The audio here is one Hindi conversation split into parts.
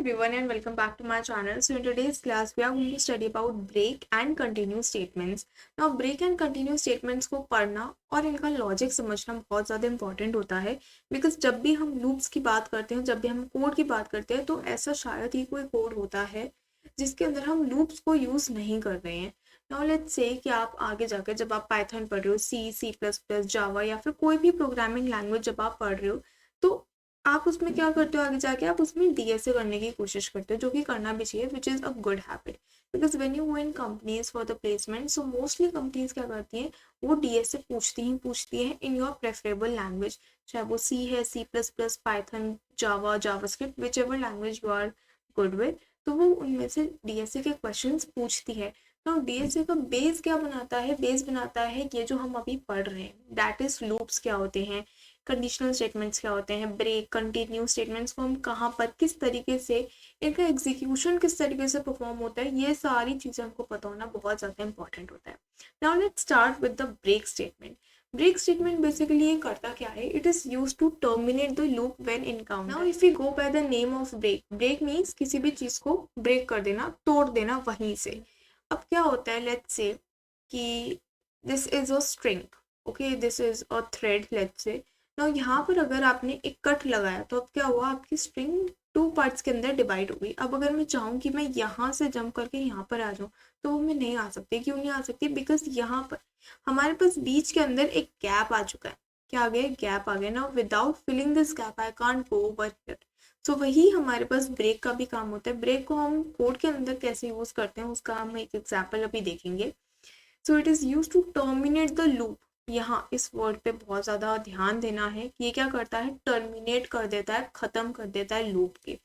everyone and welcome back to my channel. So in today's class we are going to study about break and continue statements. Now break and continue statements को पढ़ना और इनका लॉजिक समझना बहुत ज़्यादा इंपॉर्टेंट होता है बिकॉज जब भी हम लूप्स की बात करते हैं, जब भी हम कोड की बात करते हैं तो ऐसा शायद ही कोई कोड होता है जिसके अंदर हम लूप्स को यूज़ नहीं कर रहे हैं. नाउ लेट्स से कि आप आगे जाकर जब आप पाइथन पढ़ रहे हो, सी++, जावा या फिर कोई भी प्रोग्रामिंग लैंग्वेज जब आप पढ़ रहे हो तो आप उसमें क्या करते हो, आगे जाके आप उसमें डीएसए करने की कोशिश करते हो, जो कि करना भी चाहिए, which is a good habit. Because when you go in companies for the placement, so mostly companies क्या करती हैं, वो डीएसए पूछती हैं इन योर प्रेफरेबल लैंग्वेज, चाहे वो सी है, सी++, Python, Java, JavaScript, whichever language you are good with, तो वो उनमें से डीएसए के क्वेश्चन पूछती है. तो डीएसए का बेस क्या बनाता है, बेस बनाता है ये जो हम अभी पढ़ रहे हैं, दैट इज लूप्स क्या होते हैं, कंडीशनल स्टेटमेंट्स क्या होते हैं, ब्रेक, कंटिन्यू स्टेटमेंट्स को हम कहाँ पर किस तरीके से, इनका एग्जीक्यूशन किस तरीके से परफॉर्म होता है, ये सारी चीज़ें हमको पता होना बहुत ज़्यादा इंपॉर्टेंट होता है. Now let's start with the break statement. Break statement basically ये करता क्या है, it is use to terminate the loop when encounter. Now if you go by the name of break, break means किसी भी चीज़ को ब्रेक कर देना, तोड़ देना वहीं से. अब क्या होता है, लेट्स से कि this is a string, okay, this is a thread, let's say. ना यहाँ पर अगर आपने एक कट लगाया तो अब क्या हुआ, आपकी स्ट्रिंग 2 पार्ट्स के अंदर डिवाइड हो गई. अब अगर मैं चाहूँ कि मैं यहाँ से जंप करके यहाँ पर आ जाऊँ तो वो मैं नहीं आ सकती. क्यों नहीं आ सकती, बिकॉज यहाँ पर हमारे पास बीच के अंदर एक गैप आ चुका है. क्या आ गया, गैप आ गया ना. Without filling this gap I can't go over here. So वही हमारे पास ब्रेक का भी काम होता है. ब्रेक को हम कोड के अंदर कैसे यूज करते हैं उसका हम एक एग्जाम्पल अभी देखेंगे. So it is use to terminate the loop. यहाँ इस वर्ड पे बहुत ज़्यादा ध्यान देना है कि ये क्या करता है, टर्मिनेट कर देता है, ख़त्म कर देता है लूप के.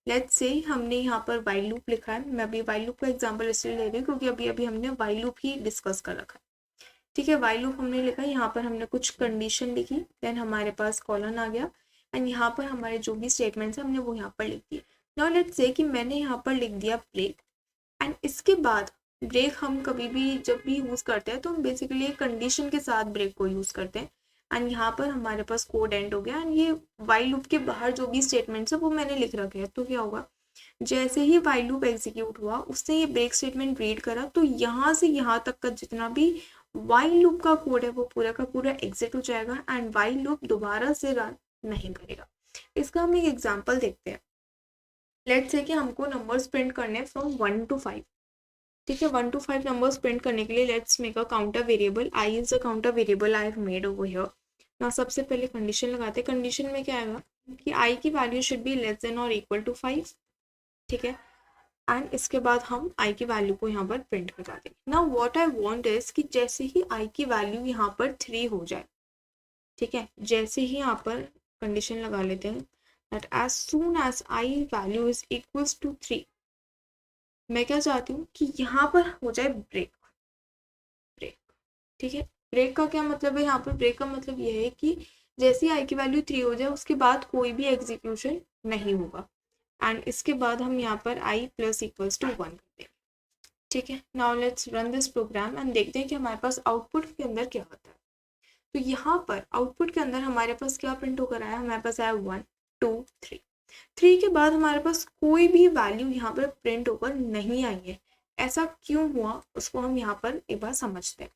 लेट्स से हमने यहाँ पर वाइल लूप लिखा है. मैं अभी वाइल लूप का एग्जांपल इसलिए ले रही हूँ क्योंकि अभी अभी हमने वाइल लूप ही डिस्कस कर रखा है. ठीक है, वाइल लूप हमने लिखा, यहाँ पर हमने कुछ कंडीशन लिखी, देन हमारे पास कॉलन आ गया एंड यहाँ पर हमारे जो भी स्टेटमेंट्स हैं हमने वो यहाँ पर लिख दिए. नाउ लेट्स से कि मैंने यहाँ पर लिख दिया ब्रेक एंड इसके बाद ब्रेक हम कभी भी जब भी यूज़ करते हैं तो हम बेसिकली एक कंडीशन के साथ ब्रेक को यूज़ करते हैं. एंड यहाँ पर हमारे पास कोड एंड हो गया एंड ये वाइल लूप के बाहर जो भी स्टेटमेंट्स है वो मैंने लिख रखे हैं. तो क्या होगा, जैसे ही वाइल लूप एग्जीक्यूट हुआ उसने ये ब्रेक स्टेटमेंट रीड करा तो यहाँ से यहाँ तक का जितना भी वाइल लूप का कोड है वो पूरा का पूरा एग्जिट हो जाएगा एंड वाइल लूप दोबारा से रन नहीं करेगा. इसका हम एक एग्जाम्पल देखते हैं. लेट्स से कि हमको नंबर्स प्रिंट करने फ्रॉम 1 to 5. ठीक है, 1 to 5 नंबर्स प्रिंट करने के लिए let's make a counter variable. I is a counter variable I have made over here. ना सबसे पहले कंडीशन लगाते हैं. कंडीशन में क्या आएगा कि आई की value should be less then और इक्वल टू 5. ठीक है, एंड इसके बाद हम आई की वैल्यू को यहाँ पर प्रिंट करवा देंगे. Now what I want is कि जैसे ही आई की वैल्यू यहाँ पर 3 हो जाए, ठीक है, जैसे ही यहाँ पर कंडीशन लगा लेते हैं that as soon as I value is equals to 3, मैं क्या चाहती हूँ कि यहाँ पर हो जाए ब्रेक. ब्रेक, ठीक है. ब्रेक का क्या मतलब है, यहाँ पर ब्रेक का मतलब ये है कि जैसे आई की वैल्यू 3 हो जाए उसके बाद कोई भी एग्जीक्यूशन नहीं होगा एंड इसके बाद हम यहाँ पर आई प्लस इक्वल्स टू 1 करते हैं. ठीक है, now let's run this program and देखते हैं कि हमारे पास आउटपुट के अंदर क्या होता है. तो यहाँ पर आउटपुट के अंदर हमारे पास क्या प्रिंट होकर आया, हमारे पास आया 1 2 3. 3 के बाद हमारे पास कोई भी वैल्यू यहाँ पर प्रिंट होकर नहीं आई है. ऐसा क्यों हुआ उसको हम यहाँ पर एक बार समझते हैं.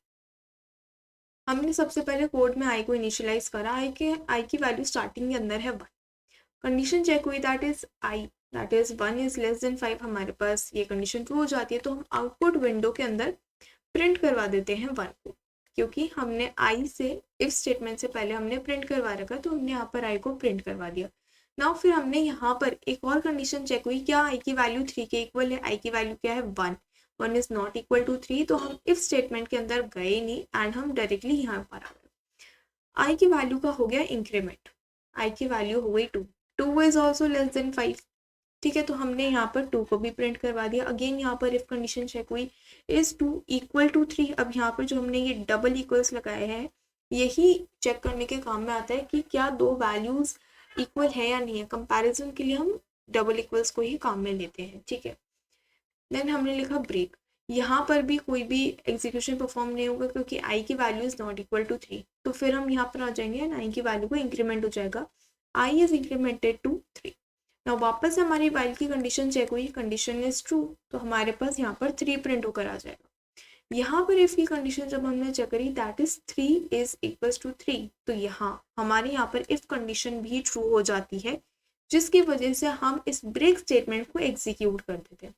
हमने सबसे पहले कोड में आई को इनिशियलाइज करा. आई की वैल्यू स्टार्टिंग के अंदर है 1. कंडीशन चेक हुई that is 1 is less than 5. हमारे पास ये कंडीशन ट्रू हो जाती है तो हम आउटपुट विंडो के अंदर प्रिंट करवा देते हैं 1 को, क्योंकि हमने आई से इफ स्टेटमेंट से पहले हमने प्रिंट करवा रखा तो हमने यहाँ पर आई को प्रिंट करवा दिया. नाउ फिर हमने यहाँ पर एक और कंडीशन चेक हुई, क्या आई की वैल्यू 3 के इक्वल है. आई की वैल्यू क्या है 1. 1 इज नॉट इक्वल टू 3, तो हम इफ स्टेटमेंट के अंदर गए नहीं एंड हम डायरेक्टली यहाँ पर आ गए. आई की वैल्यू का हो गया इंक्रीमेंट. आई की वैल्यू हो गई 2. 2 इज ऑल्सो लेस देन 5. ठीक है, तो हमने यहाँ पर 2 को भी प्रिंट करवा दिया. अगेन यहाँ पर इफ कंडीशन चेक हुई, इज 2 इक्वल टू 3. अब यहाँ पर जो हमने ये डबल इक्वल्स लगाए हैं यही चेक करने के काम में आता है कि क्या दो वैल्यूज इक्वल है या नहीं है. कंपैरिजन के लिए हम डबल इक्वल्स को ही काम में लेते हैं. ठीक है, देन हमने लिखा ब्रेक. यहाँ पर भी कोई भी एग्जीक्यूशन परफॉर्म नहीं होगा क्योंकि आई की value is not equal to 3. तो फिर हम यहाँ पर आ जाएंगे एंड आई की वैल्यू को इंक्रीमेंट हो जाएगा. I is incremented to 3. ना वापस से हमारी वाइल की कंडीशन चेक हुई, कंडीशन इज ट्रू, तो हमारे पास यहाँ पर 3 प्रिंट होकर आ जाएगा। यहाँ पर इफ की कंडीशन जब हमने चेक करी that is 3 is equals to 3, तो यहाँ हमारे यहाँ पर इफ कंडीशन भी ट्रू हो जाती है, जिसकी वजह से हम इस ब्रेक स्टेटमेंट को एग्जीक्यूट कर देते हैं।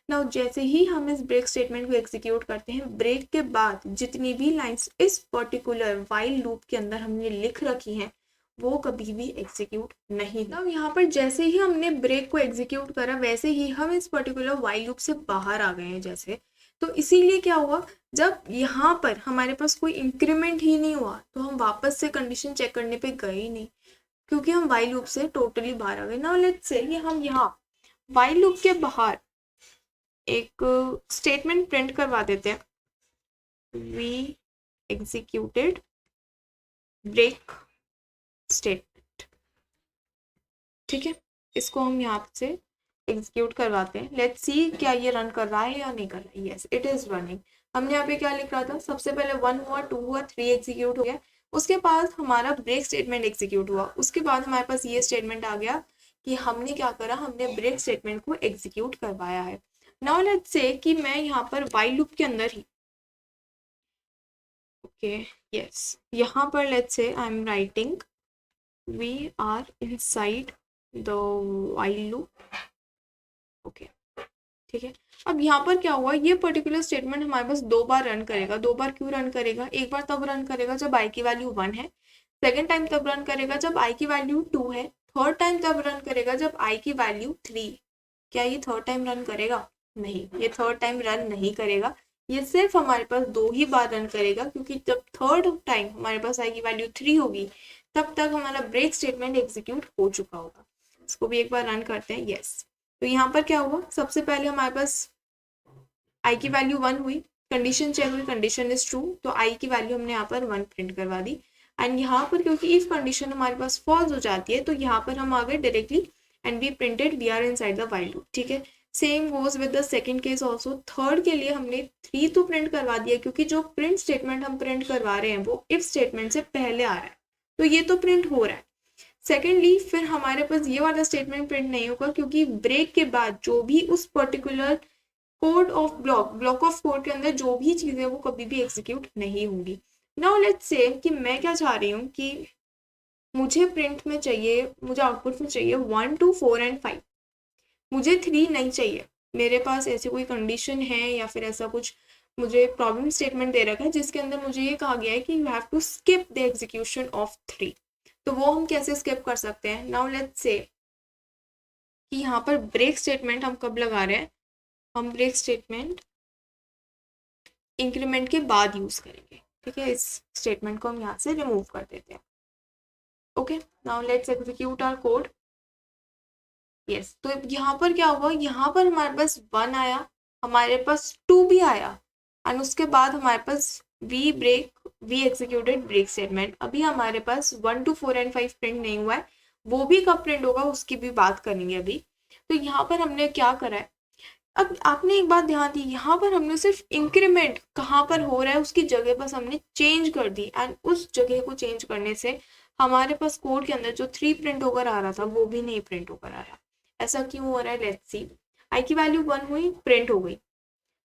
नाउ जैसे ही हम इस ब्रेक स्टेटमेंट को एग्जीक्यूट करते हैं, ब्रेक के बाद जितनी भी लाइंस इस पर्टिकुलर वाइल लूप के अंदर हमने लिख रखी हैं वो कभी भी एग्जीक्यूट नहीं। तब यहाँ पर जैसे ही हमने ब्रेक को एग्जीक्यूट करा वैसे ही हम इस पर्टिकुलर वाइल लूप से बाहर आ गए हैं जैसे, तो इसीलिए क्या हुआ, जब यहाँ पर हमारे पास कोई इंक्रीमेंट ही नहीं हुआ तो हम वापस से कंडीशन चेक करने पे गए ही नहीं, क्योंकि हम वाइल लूप से टोटली बाहर आ गए। नाउ लेट्स से कि हम यहाँ वाइल लूप के बाहर एक स्टेटमेंट प्रिंट करवा देते हैं, वी एग्जीक्यूटेड ब्रेक स्टेटमेंट। ठीक है, इसको हम यहाँ से एग्जीक्यूट करवाते हैं। लेट्स सी क्या ये रन कर रहा है या नहीं कर रहा है। Yes it is running. हमने यहाँ पे क्या लिख रहा था, सबसे पहले 1 हुआ, 2 हुआ, 3 एग्जीक्यूट हो गया, उसके बाद हमारा ब्रेक स्टेटमेंट एग्जीक्यूट हुआ, उसके बाद हमारे पास ये स्टेटमेंट आ गया कि हमने क्या करा, हमने ब्रेक स्टेटमेंट को एग्जीक्यूट करवाया है। नाउ लेट्स से कि मैं यहाँ पर वाइल लूप के अंदर ही यस यहाँ पर let's say I am writing we are inside the while loop। ठीक है, अब यहाँ पर क्या हुआ, ये पर्टिकुलर स्टेटमेंट हमारे पास 2 बार रन करेगा। 2 बार क्यों रन करेगा, एक बार तब रन करेगा जब i की वैल्यू 1 है, सेकेंड टाइम तब रन करेगा जब i की वैल्यू 2 है, थर्ड टाइम तब रन करेगा जब i की वैल्यू 3। क्या ये थर्ड टाइम रन करेगा, नहीं, ये थर्ड टाइम रन नहीं करेगा, ये सिर्फ हमारे पास 2 ही बार रन करेगा, क्योंकि जब थर्ड टाइम हमारे पास i की वैल्यू 3 होगी तब तक हमारा ब्रेक स्टेटमेंट एग्जीक्यूट हो चुका होगा। इसको भी एक बार रन करते हैं। यस, तो यहाँ पर क्या हुआ, सबसे पहले हमारे पास i की वैल्यू 1 हुई, कंडीशन चेक हुई, कंडीशन इज ट्रू, तो i की वैल्यू हमने यहाँ पर 1 प्रिंट करवा दी। एंड यहाँ पर क्योंकि इफ कंडीशन हमारे पास फॉल्स हो जाती है तो यहाँ पर हम आ गए directly and we printed we are inside the while loop. ठीक है, same goes with the second case also. Third के लिए हमने 3 तो प्रिंट करवा दिया, क्योंकि जो प्रिंट स्टेटमेंट हम प्रिंट करवा रहे हैं वो इफ स्टेटमेंट से पहले आ रहा है, तो ये तो प्रिंट हो रहा है। सेकेंडली फिर हमारे पास ये वाला स्टेटमेंट प्रिंट नहीं होगा, क्योंकि ब्रेक के बाद जो भी उस particular code of block of code के अंदर जो भी चीजें वो कभी भी एग्जीक्यूट नहीं होंगी। नाउ लेट्स से कि मैं क्या चाह रही हूँ कि मुझे प्रिंट में चाहिए, मुझे आउटपुट में चाहिए 1 2 4 एंड 5, मुझे 3 नहीं चाहिए। मेरे पास ऐसी कोई कंडीशन है या फिर ऐसा कुछ मुझे प्रॉब्लम स्टेटमेंट दे रखा है जिसके अंदर मुझे ये कहा गया है कि you have to skip the execution of 3, तो वो हम कैसे स्किप कर सकते हैं। नाउ लेट्स से कि यहाँ पर ब्रेक स्टेटमेंट हम कब लगा रहे हैं, हम ब्रेक स्टेटमेंट इंक्रीमेंट के बाद यूज करेंगे। ठीक है, इस स्टेटमेंट को हम यहाँ से रिमूव कर देते हैं। Okay, now let's execute our code. Yes, तो यहाँ पर क्या हुआ, यहाँ पर हमारे पास 1 आया, हमारे पास 2 भी आया, एंड उसके बाद हमारे पास वी एग्जीक्यूटेड ब्रेक स्टेटमेंट। अभी हमारे पास 1 2 4 एंड 5 प्रिंट नहीं हुआ है, वो भी कब प्रिंट होगा उसकी भी बात करेंगे अभी। तो यहाँ पर हमने क्या करा है, अब आपने एक बात ध्यान दी, यहाँ पर हमने सिर्फ इंक्रीमेंट कहाँ पर हो रहा है उसकी जगह बस हमने चेंज कर दी, एंड उस जगह को चेंज करने से हमारे पास कोड के अंदर जो 3 प्रिंट होकर आ रहा था वो भी नहीं प्रिंट होकर आ रहा। ऐसा क्यों हो रहा है, लेट्स सी। i की वैल्यू 1 हुई, प्रिंट हो गई।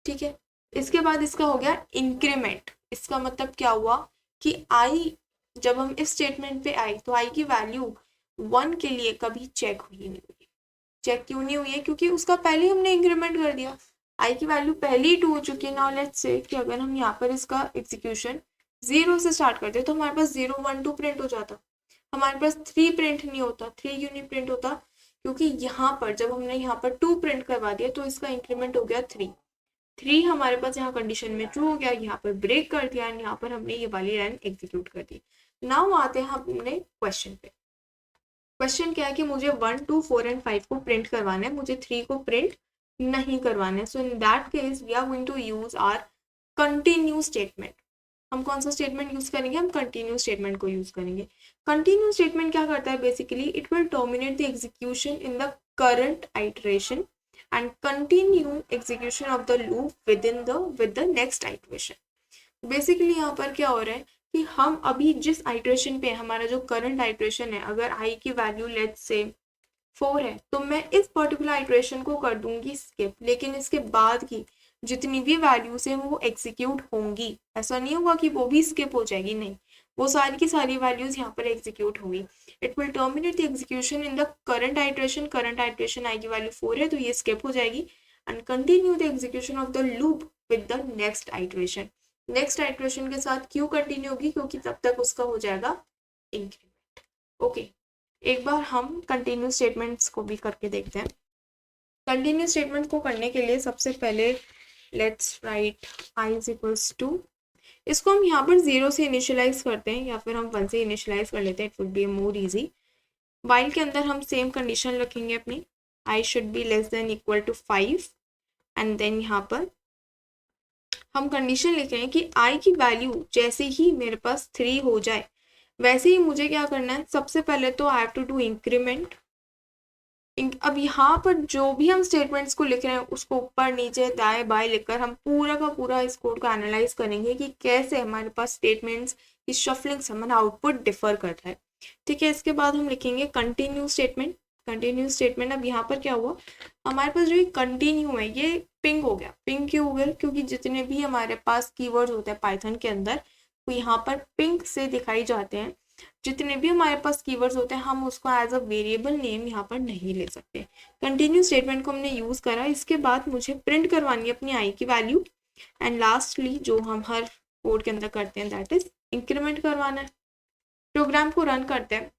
ठीक है, इसके बाद इसका हो गया इंक्रीमेंट। इसका मतलब क्या हुआ कि i जब हम इस स्टेटमेंट पे आए तो i की वैल्यू 1 के लिए कभी चेक हुई नहीं हुई। चेक क्यों नहीं हुई है, क्योंकि उसका पहले हमने इंक्रीमेंट कर दिया, i की वैल्यू पहले ही 2 हो चुकी है। नाउ लेट्स से कि अगर हम यहाँ पर इसका एग्जीक्यूशन 0 से स्टार्ट करते तो हमारे पास 0 1 2 प्रिंट हो जाता, हमारे पास 3 प्रिंट नहीं होता। 3 क्यों नहीं प्रिंट होता, क्योंकि यहाँ पर जब हमने यहाँ पर 2 प्रिंट करवा दिया तो इसका इंक्रीमेंट हो गया 3 हमारे पास यहाँ कंडीशन में ट्रू हो गया, यहाँ पर ब्रेक कर दिया, यहाँ पर हमने ये वाली लाइन एग्जीक्यूट कर दी। नाउ आते हैं हमने क्वेश्चन पे। क्वेश्चन क्या है कि मुझे 1 2 4 एंड 5 को प्रिंट करवाना है, मुझे 3 को प्रिंट नहीं करवाना है। So in that case we are going to use our continue statement. हम कौन सा स्टेटमेंट यूज करेंगे, हम कंटिन्यू स्टेटमेंट को यूज करेंगे। कंटिन्यू स्टेटमेंट क्या करता है, basically it will terminate the execution in the current iteration and continue execution of the loop with the next iteration। Basically यहाँ पर क्या हो रहा है कि हम अभी जिस आइटरेशन पे हमारा जो करंट आइटरेशन है, अगर i की वैल्यू लेट्स से 4 है, तो मैं इस पर्टिकुलर आइट्रेशन को कर दूंगी स्किप, लेकिन इसके बाद की जितनी भी वैल्यूज हैं वो एग्जीक्यूट होंगी। ऐसा नहीं होगा कि वो भी स्किप हो जाएगी, नहीं, वो सारी की सारी वैल्यूज यहाँ पर एग्जीक्यूट होंगी। It will terminate the execution in the current iteration. Current iteration I की वैल्यू 4 है तो ये स्किप हो जाएगी, and continue the execution of the loop with the next iteration. Next iteration के साथ क्यों कंटिन्यू होगी, क्योंकि तब तक उसका हो जाएगा इंक्रीमेंट। ओके, एक बार हम कंटिन्यू स्टेटमेंट्स को भी करके देखते हैं। कंटिन्यू स्टेटमेंट को करने के लिए सबसे पहले let's write I is equals to, इसको हम यहाँ पर 0 से इनिशियलाइज करते हैं या फिर हम 1 से इनिशियलाइज कर लेते हैं, it would be more easy. While के अंदर हम सेम कंडीशन रखेंगे अपनी, I should be less than equal to 5, and then यहाँ पर हम कंडीशन लिख रहे हैं कि आई की वैल्यू जैसे ही मेरे पास 3 हो जाए वैसे ही मुझे क्या करना है, सबसे पहले तो I have to do increment. अब यहाँ पर जो भी हम स्टेटमेंट्स को लिख रहे हैं उसको ऊपर नीचे दाएं बाएं लिखकर हम पूरा का पूरा इस कोड को एनालाइज करेंगे कि कैसे हमारे पास स्टेटमेंट्स की शफलिंग से हमारा आउटपुट डिफर करता है। ठीक है, इसके बाद हम लिखेंगे कंटिन्यू स्टेटमेंट। कंटिन्यू स्टेटमेंट, अब यहाँ पर क्या हुआ, हमारे पास जो ये कंटिन्यू है ये पिंग हो गया। पिंग क्यों हो गया, क्योंकि जितने भी हमारे पास कीवर्ड्स होते हैं पाइथन के अंदर वो यहाँ पर पिंग से दिखाई जाते हैं। जितने भी हमारे पास कीवर्ड्स होते हैं हम उसको एज अ वेरिएबल नेम यहाँ पर नहीं ले सकते। कंटिन्यू स्टेटमेंट को हमने यूज करा, इसके बाद मुझे प्रिंट करवानी है अपनी आई की वैल्यू, एंड लास्टली जो हम हर कोड के अंदर करते हैं दैट इज इंक्रीमेंट करवाना है। प्रोग्राम को रन करते हैं।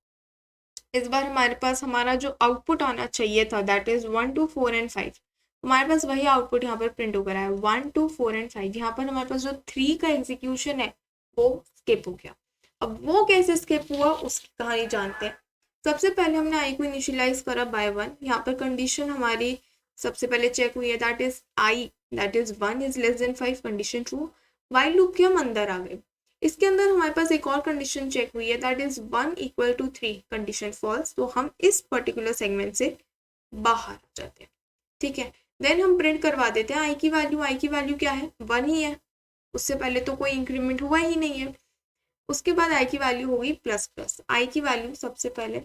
इस बार हमारे पास हमारा जो आउटपुट आना चाहिए था दैट इज 1 2 4 एंड 5, हमारे पास वही आउटपुट यहाँ पर प्रिंट हो रहा है 1 2 4 एंड 5। यहाँ पर हमारे पास जो 3 का एग्जीक्यूशन है वो स्किप हो गया। अब वो कैसे स्किप हुआ उसकी कहानी जानते हैं। सबसे पहले हमने आई को इनिशियलाइज करा बाय 1। यहाँ पर कंडीशन हमारी सबसे पहले चेक हुई है that is I that is 1 is less than 5, condition true. While loop के हम अंदर आ गए, इसके अंदर हमारे पास एक और कंडीशन चेक हुई है that is 1 equal to 3, condition false, तो हम इस पर्टिकुलर सेगमेंट से बाहर आ जाते हैं। ठीक है, देन हम प्रिंट करवा देते हैं आई की वैल्यू। आई की वैल्यू क्या है, 1 ही है, उससे पहले तो कोई इंक्रीमेंट हुआ ही नहीं है। उसके बाद आई की वैल्यू होगी प्लस प्लस। आई की वैल्यू सबसे पहले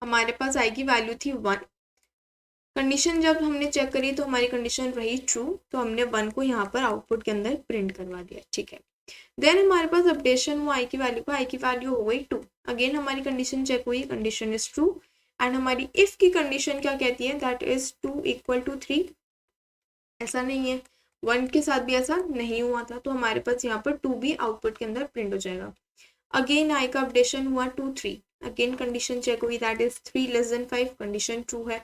हमारे पास आई की वैल्यू थी 1, कंडीशन जब हमने चेक करी तो हमारी कंडीशन रही ट्रू, तो हमने 1 को यहाँ पर आउटपुट के अंदर प्रिंट करवा दिया। ठीक है, देन हमारे पास अपडेशन हुआ आई की वैल्यू का, आई की वैल्यू हो गई 2। अगेन हमारी कंडीशन चेक हुई, कंडीशन इज ट्रू, एंड हमारी इफ की कंडीशन क्या कहती है दैट इज 2 इक्वल टू 3। ऐसा नहीं है, 1 के साथ भी ऐसा नहीं हुआ था, तो हमारे पास यहाँ पर 2 भी आउटपुट के अंदर प्रिंट हो जाएगा। अगेन आई का अपडेशन हुआ 2 3, अगेन कंडीशन चेक हुई that is 3 less than 5, condition true है।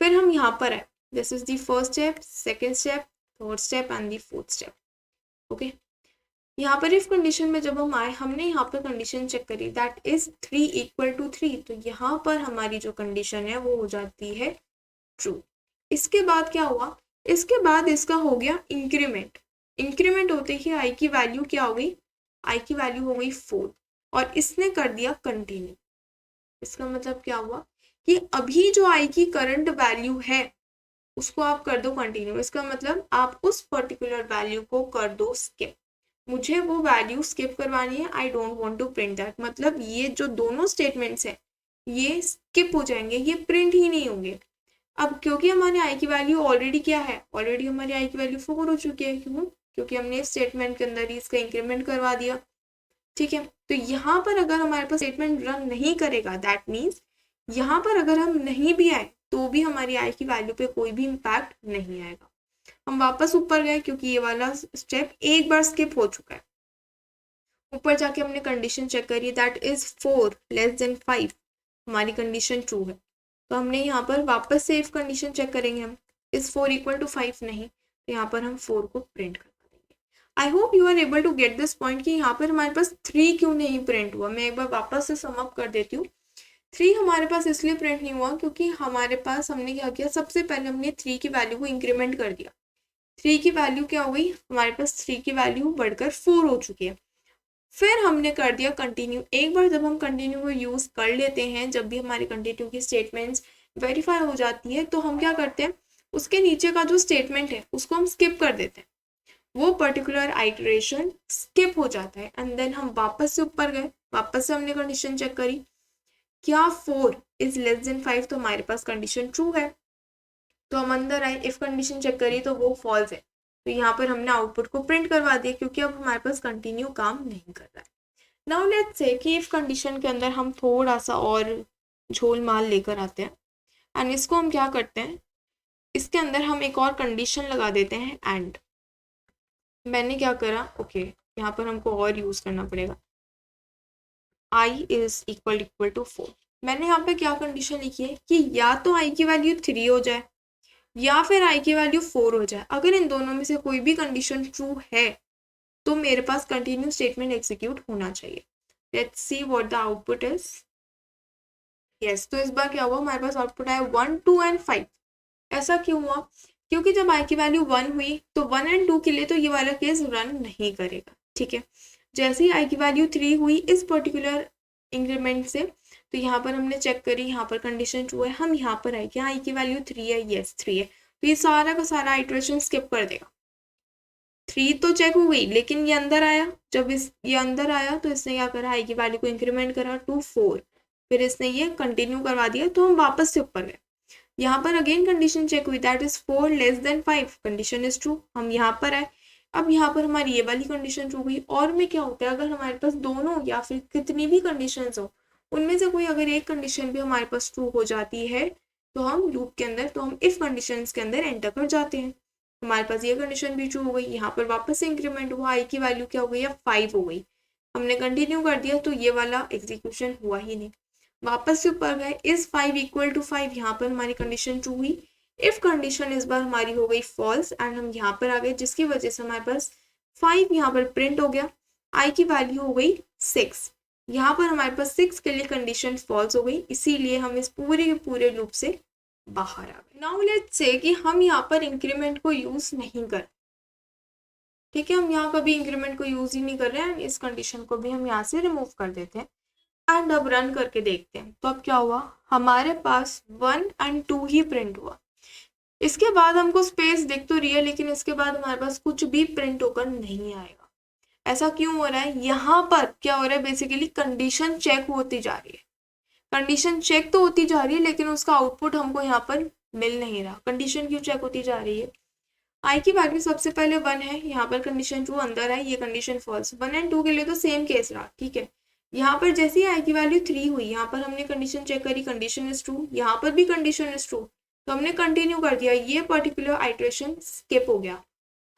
फिर हम यहाँ पर है, this is the first step, second step, third step and the fourth step. Okay, यहाँ पर इफ कंडीशन में जब हम आए हमने यहाँ पर कंडीशन चेक करी दैट इज 3 इक्वल टू 3, तो यहाँ पर हमारी जो कंडीशन है वो हो जाती है ट्रू। इसके बाद क्या हुआ, इसके बाद इसका हो गया इंक्रीमेंट। इंक्रीमेंट होते ही आई की वैल्यू क्या हो गई, आई की वैल्यू हो गई 4, और इसने कर दिया कंटिन्यू। इसका मतलब क्या हुआ कि अभी जो आई की करंट वैल्यू है उसको आप कर दो कंटिन्यू। इसका मतलब आप उस पर्टिकुलर वैल्यू को कर दो स्किप। मुझे वो वैल्यू स्किप करवानी है, I don't want to print that. मतलब ये जो दोनों स्टेटमेंट्स हैं ये स्किप हो जाएंगे, ये प्रिंट ही नहीं होंगे। अब क्योंकि हमारे आई की वैल्यू ऑलरेडी क्या है, ऑलरेडी हमारी आई की वैल्यू 4 हो चुकी है। क्यों, क्योंकि हमने स्टेटमेंट के अंदर ही इसका इंक्रीमेंट करवा दिया। ठीक है, तो यहाँ पर अगर हमारे पास स्टेटमेंट रन नहीं करेगा दैट मीन्स यहाँ पर अगर हम नहीं भी आए तो भी हमारी आई की वैल्यू पे कोई भी इम्पैक्ट नहीं आएगा। हम वापस ऊपर गए क्योंकि ये वाला स्टेप एक बार स्किप हो चुका है। ऊपर जाके हमने कंडीशन चेक करी दैट इज 4 लेस देन 5, हमारी कंडीशन ट्रू है, तो हमने यहाँ पर वापस से इफ कंडीशन चेक करेंगे हम, इज 4 इक्वल टू 5 नहीं, तो यहाँ पर हम 4 को प्रिंट करवा देंगे। I hope you are able to get this point कि यहाँ पर हमारे पास 3 क्यों नहीं प्रिंट हुआ। मैं एक बार वापस से सम अप कर देती हूँ। 3 हमारे पास इसलिए प्रिंट नहीं हुआ क्योंकि हमारे पास हमने क्या किया, सबसे पहले हमने 3 की वैल्यू को इंक्रीमेंट कर दिया। 3 की वैल्यू क्या हो गई, हमारे पास 3 की वैल्यू बढ़कर 4 हो चुकी है। फिर हमने कर दिया कंटिन्यू। एक बार जब हम कंटिन्यू को यूज कर लेते हैं, जब भी हमारी कंटिन्यू की स्टेटमेंट्स वेरीफाई हो जाती है तो हम क्या करते हैं, उसके नीचे का जो स्टेटमेंट है उसको हम स्किप कर देते हैं, वो पर्टिकुलर आइटरेशन स्किप हो जाता है। एंड देन हम वापस से ऊपर गए, वापस से हमने कंडीशन चेक करी, क्या 4 इज लेस देन 5, तो हमारे पास कंडीशन ट्रू है। तो हम अंदर आए, इफ कंडीशन चेक करिए तो वो फॉल्स है, तो यहाँ पर हमने आउटपुट को प्रिंट करवा दिया क्योंकि अब हमारे पास कंटिन्यू काम नहीं कर रहा है। नाउ लेट्स से कि इफ कंडीशन के अंदर हम थोड़ा सा और झोल माल लेकर आते हैं एंड इसको हम क्या करते हैं, इसके अंदर हम एक और कंडीशन लगा देते हैं एंड। मैंने क्या करा, ओके यहाँ पर हमको और यूज करना पड़ेगा, i इज इक्वल टू 4। मैंने यहाँ पे क्या कंडीशन लिखी है कि या तो i की वैल्यू 3 हो जाए या फिर i की वैल्यू 4 हो जाए। अगर इन दोनों में से कोई भी कंडीशन ट्रू है तो मेरे पास कंटिन्यू स्टेटमेंट एग्जीक्यूट होना चाहिए। Let's see what the output is. Yes, तो इस बार क्या हुआ, हमारे पास आउटपुट आया 1, 2 एंड 5। ऐसा क्यों हुआ, क्योंकि जब i की वैल्यू 1 हुई तो 1 एंड 2 के लिए तो ये वाला केस रन नहीं करेगा। ठीक है, जैसे ही i की वैल्यू 3 हुई इस पर्टिकुलर इंक्रीमेंट से, तो यहाँ पर हमने चेक करी, यहाँ पर कंडीशन ट्रू है, हम यहाँ पर आए कि i की वैल्यू 3 है, यस 3 है, तो ये सारा का सारा आइटरेशन स्किप कर देगा। 3 तो चेक हो गई, लेकिन ये अंदर आया, जब ये अंदर आया तो इसने क्या करा, i की वैल्यू को इंक्रीमेंट करा टू 4, फिर इसने ये कंटिन्यू करवा दिया, तो हम वापस से ऊपर गए। यहाँ पर अगेन कंडीशन चेक हुई, that is 4 less than 5, condition is true, हम यहाँ पर आए। अब यहाँ पर हमारी ये वाली कंडीशन ट्रू हुई, और में क्या होता है, अगर हमारे पास दोनों या फिर कितनी भी कंडीशंस हो, उनमें से कोई अगर एक कंडीशन भी हमारे पास ट्रू हो जाती है तो हम लूप के अंदर, तो हम इफ कंडीशंस के अंदर एंटर कर जाते हैं। हमारे पास ये कंडीशन भी ट्रू हो गई, यहाँ पर वापस से इंक्रीमेंट हुआ, i की वैल्यू क्या हो गई है, 5 हो गई, हमने कंटिन्यू कर दिया, तो ये वाला एग्जीक्यूशन हुआ ही नहीं। वापस से ऊपर गए, इज 5 इक्वल टू 5, यहाँ पर हमारी कंडीशन ट्रू हुई। इफ कंडीशन इस बार हमारी हो गई फॉल्स एंड हम यहाँ पर आ गए, जिसकी वजह से हमारे पास 5 यहाँ पर प्रिंट हो गया, i की वैल्यू हो गई 6, यहाँ पर हमारे पास 6 के लिए कंडीशन फॉल्स हो गई, इसीलिए हम इस पूरे के पूरे लूप से बाहर आ गए। नाउ लेट्स से कि हम यहाँ पर इंक्रीमेंट को यूज नहीं कर, ठीक है, हम यहाँ कभी इंक्रीमेंट को यूज ही नहीं कर रहे हैं, इस कंडीशन को भी हम यहाँ से रिमूव कर देते हैं एंड अब रन करके देखते हैं। तो अब क्या हुआ, हमारे पास 1 एंड 2 ही प्रिंट हुआ, इसके बाद हमको स्पेस दिख तो रही है, लेकिन इसके बाद हमारे पास कुछ भी प्रिंट होकर नहीं आएगा। ऐसा क्यों हो रहा है, यहाँ पर क्या हो रहा है, बेसिकली कंडीशन चेक होती जा रही है, कंडीशन चेक तो होती जा रही है लेकिन उसका आउटपुट हमको यहाँ पर मिल नहीं रहा। कंडीशन क्यों चेक होती जा रही है, i की वैल्यू सबसे पहले 1 है, यहाँ पर कंडीशन 2 अंदर है, ये कंडीशन फॉल्स, 1 एंड 2 के लिए तो सेम केस रहा। ठीक है, यहाँ पर जैसे ही i की वैल्यू 3 हुई, यहाँ पर हमने कंडीशन चेक करी, कंडीशन इज ट्रू, यहाँ पर भी कंडीशन इज ट्रू, तो हमने कंटिन्यू कर दिया, ये पर्टिकुलर आइटरेशन स्किप हो गया।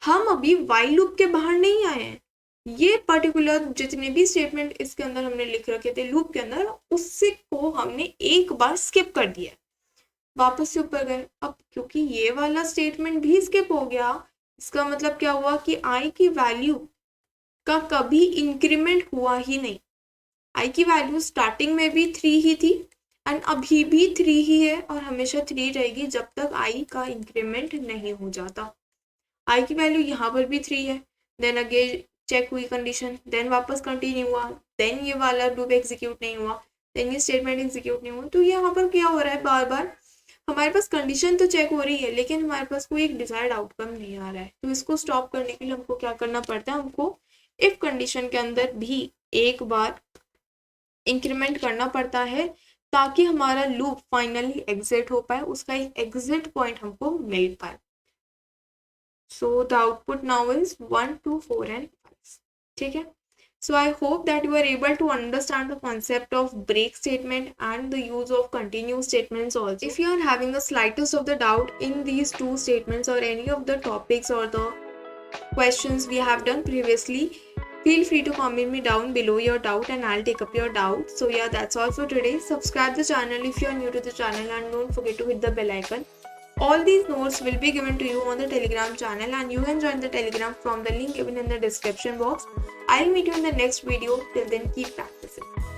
हम अभी वाइल लूप के बाहर नहीं आए हैं, ये पर्टिकुलर जितने भी स्टेटमेंट इसके अंदर हमने लिख रखे थे लूप के अंदर, उससे को हमने एक बार स्किप कर दिया, वापस से ऊपर गए। अब क्योंकि ये वाला स्टेटमेंट भी स्किप हो गया, इसका मतलब क्या हुआ कि i की वैल्यू का कभी इंक्रीमेंट हुआ ही नहीं। i की वैल्यू स्टार्टिंग में भी 3 ही थी एंड अभी भी 3 ही है और हमेशा 3 रहेगी जब तक i का इंक्रीमेंट नहीं हो जाता। i की वैल्यू यहाँ पर भी 3 है, देन अगेन चेक हुई कंडीशन, देन वापस कंटिन्यू हुआ, देन ये वाला लूप एग्जीक्यूट नहीं हुआ, देन ये स्टेटमेंट एग्जीक्यूट नहीं हुआ। तो यहाँ पर क्या हो रहा है, बार बार हमारे पास कंडीशन तो चेक हो रही है लेकिन हमारे पास कोई एक डिजायर्ड आउटकम नहीं आ रहा है। तो इसको स्टॉप करने के लिए हमको क्या करना पड़ता है, हमको इफ कंडीशन के अंदर भी एक बार इंक्रीमेंट करना पड़ता है ताकि हमारा लूप फाइनली एग्जिट हो पाए, उसका एक एग्जिट पॉइंट हमको मिल पाए। So the output now is 1, 2, 4 and 5। ठीक है, so I hope that you are able to understand the concept of break statement and the use of continuous statements also. If you are having the slightest of the doubt in these two statements or any of the topics or the questions we have done previously, feel free to comment me down below your doubt and I'll take up your doubt. So yeah, that's all for today. Subscribe the channel if you are new to the channel and don't forget to hit the bell icon. All these notes will be given to you on the Telegram channel and you can join the Telegram from the link given in the description box. I'll meet you in the next video. Till then, keep practicing.